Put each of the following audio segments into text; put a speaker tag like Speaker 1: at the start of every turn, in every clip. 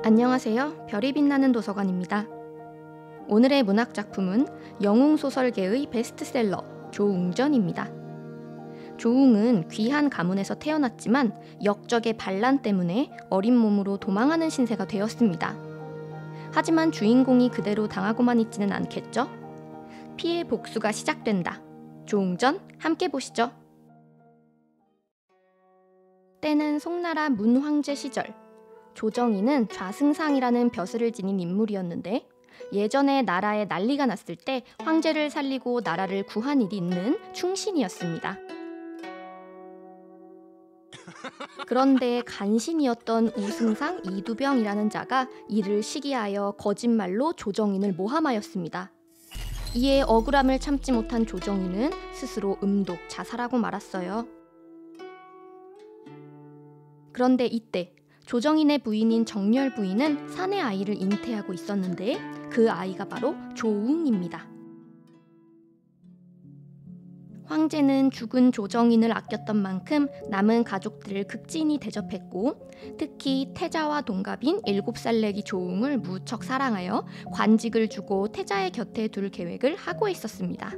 Speaker 1: 안녕하세요. 별이 빛나는 도서관입니다. 오늘의 문학 작품은 영웅소설계의 베스트셀러 조웅전입니다. 조웅은 귀한 가문에서 태어났지만 역적의 반란 때문에 어린 몸으로 도망하는 신세가 되었습니다. 하지만 주인공이 그대로 당하고만 있지는 않겠죠? 피해 복수가 시작된다. 조웅전 함께 보시죠. 때는 송나라 문황제 시절, 조정인은 좌승상이라는 벼슬을 지닌 인물이었는데 예전에 나라에 난리가 났을 때 황제를 살리고 나라를 구한 일이 있는 충신이었습니다. 그런데 간신이었던 우승상 이두병이라는 자가 이를 시기하여 거짓말로 조정인을 모함하였습니다. 이에 억울함을 참지 못한 조정인은 스스로 음독 자살하고 말았어요. 그런데 이때 조정인의 부인인 정렬 부인은 사내 아이를 잉태하고 있었는데 그 아이가 바로 조웅입니다. 황제는 죽은 조정인을 아꼈던 만큼 남은 가족들을 극진히 대접했고 특히 태자와 동갑인 7살 내기 조웅을 무척 사랑하여 관직을 주고 태자의 곁에 둘 계획을 하고 있었습니다.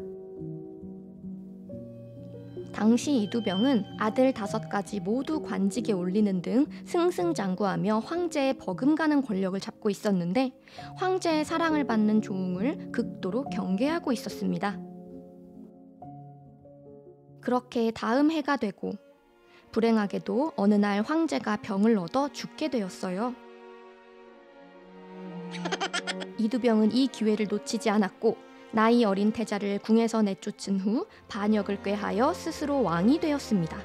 Speaker 1: 당시 이두병은 아들 5가지 모두 관직에 올리는 등 승승장구하며 황제의 버금가는 권력을 잡고 있었는데 황제의 사랑을 받는 조웅을 극도로 경계하고 있었습니다. 그렇게 다음 해가 되고 불행하게도 어느 날 황제가 병을 얻어 죽게 되었어요. 이두병은 이 기회를 놓치지 않았고 나이 어린 태자를 궁에서 내쫓은 후 반역을 꾀하여 스스로 왕이 되었습니다.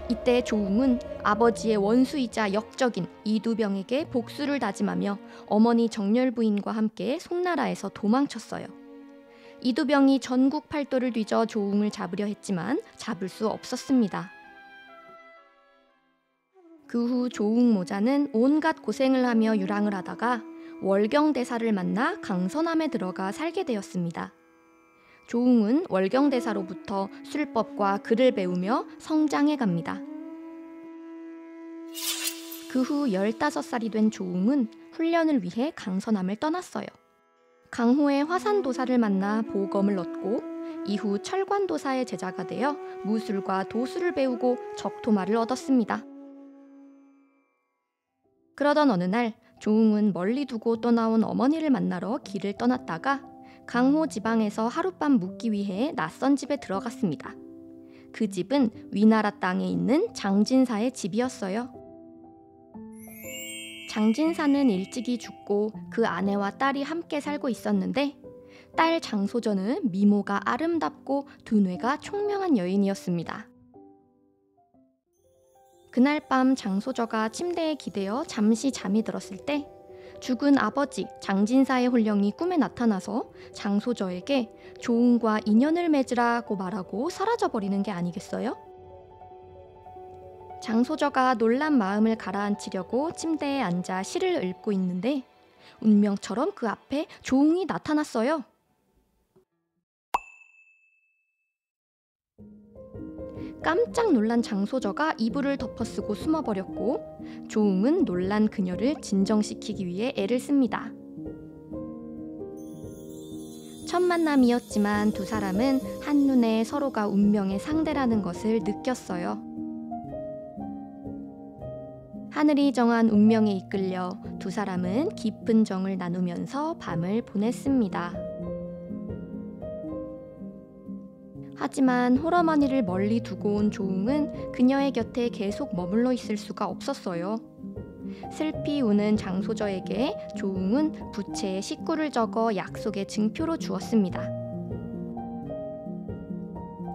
Speaker 1: 이때 조웅은 아버지의 원수이자 역적인 이두병에게 복수를 다짐하며 어머니 정렬 부인과 함께 송나라에서 도망쳤어요. 이두병이 전국 팔도를 뒤져 조웅을 잡으려 했지만 잡을 수 없었습니다. 그 후 조웅 모자는 온갖 고생을 하며 유랑을 하다가 월경대사를 만나 강서남에 들어가 살게 되었습니다. 조웅은 월경대사로부터 술법과 글을 배우며 성장해 갑니다. 그 후 15살이 된 조웅은 훈련을 위해 강서남을 떠났어요. 강호의 화산도사를 만나 보검을 얻고 이후 철관도사의 제자가 되어 무술과 도수를 배우고 적토마를 얻었습니다. 그러던 어느 날 조웅은 멀리 두고 떠나온 어머니를 만나러 길을 떠났다가 강호 지방에서 하룻밤 묵기 위해 낯선 집에 들어갔습니다. 그 집은 위나라 땅에 있는 장진사의 집이었어요. 장진사는 일찍이 죽고 그 아내와 딸이 함께 살고 있었는데 딸 장소전은 미모가 아름답고 두뇌가 총명한 여인이었습니다. 그날 밤 장소저가 침대에 기대어 잠시 잠이 들었을 때 죽은 아버지 장진사의 혼령이 꿈에 나타나서 장소저에게 조웅과 인연을 맺으라고 말하고 사라져버리는 게 아니겠어요? 장소저가 놀란 마음을 가라앉히려고 침대에 앉아 시를 읽고 있는데 운명처럼 그 앞에 조웅이 나타났어요. 깜짝 놀란 장소저가 이불을 덮어쓰고 숨어버렸고 조웅은 놀란 그녀를 진정시키기 위해 애를 씁니다. 첫 만남이었지만 두 사람은 한눈에 서로가 운명의 상대라는 것을 느꼈어요. 하늘이 정한 운명에 이끌려 두 사람은 깊은 정을 나누면서 밤을 보냈습니다. 하지만 홀어머니를 멀리 두고 온 조웅은 그녀의 곁에 계속 머물러 있을 수가 없었어요. 슬피 우는 장소저에게 조웅은 부채에 식구를 적어 약속의 증표로 주었습니다.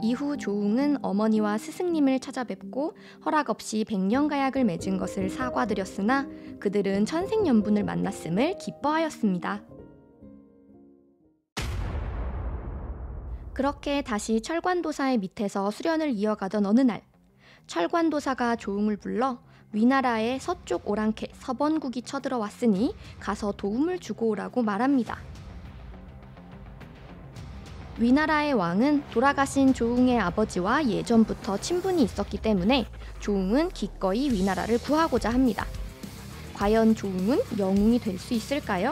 Speaker 1: 이후 조웅은 어머니와 스승님을 찾아뵙고 허락 없이 백년가약을 맺은 것을 사과드렸으나 그들은 천생연분을 만났음을 기뻐하였습니다. 그렇게 다시 철관도사의 밑에서 수련을 이어가던 어느 날 철관도사가 조웅을 불러 위나라의 서쪽 오랑캐 서번국이 쳐들어왔으니 가서 도움을 주고 오라고 말합니다. 위나라의 왕은 돌아가신 조웅의 아버지와 예전부터 친분이 있었기 때문에 조웅은 기꺼이 위나라를 구하고자 합니다. 과연 조웅은 영웅이 될 수 있을까요?